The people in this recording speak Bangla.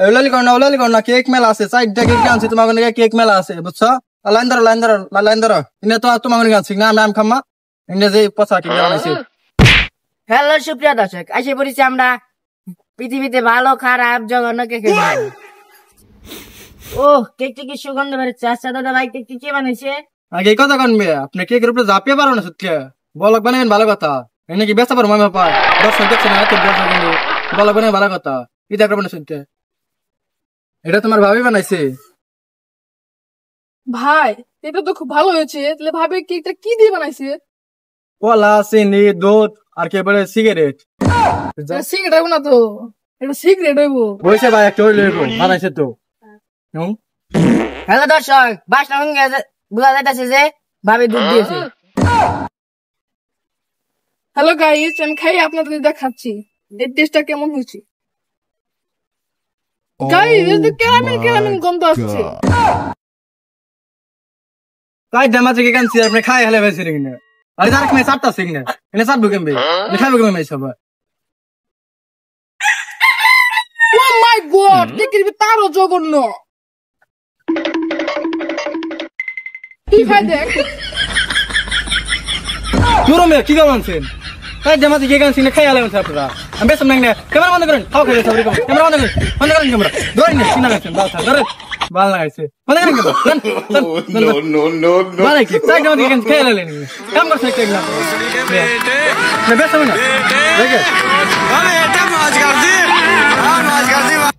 ওলালি করো না কেক মেলা আছে চারটা কেক আনছি তোমার কেক মেলা আছে বুঝছো লাইন ধরো ইনে তো তোমার আনছি না আমি খাম্মা ইনে যে পচা কেক বানাইছি। হ্যালো সুপ্রিয় দর্শক, এসে পড়েছি আমরা পৃথিবীতে ভালো খারাপ জঘন্য কেকের দোকানে। ও কেকটি কি সুগন্ধ বেরোচ্ছে। আচ্ছা দাদা ভাই কেকটি কে বানাইছে? আগে এই কথা কনবে আপনি কেকের উপরে ঝাঁপিয়ে পারো না সত্যি বলক বানাবেন ভালো কথা এনে কি বেচা পারো মামা পায় দর্শক দেখছে না এত বলক বানাবেন ভালো কথা কি দেখো না সত্যি এটা তোমার ভাবি বানাইছে। ভাই এটা তো খুব ভালো হয়েছে। তাহলে ভাবে কেকটা কি দিয়ে বানাইছে? কলা চিনি দুধ আর কে বলে সিগারেট সিগারেট হইব না তো, এটা সিগারেট হইব। বইছে ভাই একটা হইলো বানাইছে তো। হ্যালো দর্শক, বাসনা বোঝা যাইতেছে যে ভাবে দুধ দিয়েছে। হ্যালো গাইস, আমি খাই আপনাদের দেখাচ্ছি এর টেস্টটা কেমন হয়েছে। গাইস এর তো কেমন গন্ধ আসছে। তাই দামাতে কে কানছি আপনি খাই হেলে বেশি রে কিনা আরে যার কি সাতটা সিগনে এনে সাত বুকেমবে এনে খাইবে কেমন এই সব। ও মাই গড, কেকের তারও জঘন্য। কি খাই দেখ পুরো মে কি গাওয়ানছেন তাই দামাতে কে কানছি না খাই হেলে বেশি আপনারা আমি বেশ না ক্যামেরা বন্ধ করেন খাও খাই সব রকম ক্যামেরা বন্ধ করেন ক্যামেরা ধরেন না কিনা গেছেন বাল ধরে বাল লাগাইছে বন্ধ করেন ক্যামেরা নো বালে কি তাই দামাতে কে কানছি খাই হেলে নি কাম করছে একটা না বেশ না দেখে अबे এটা মাছ कर दी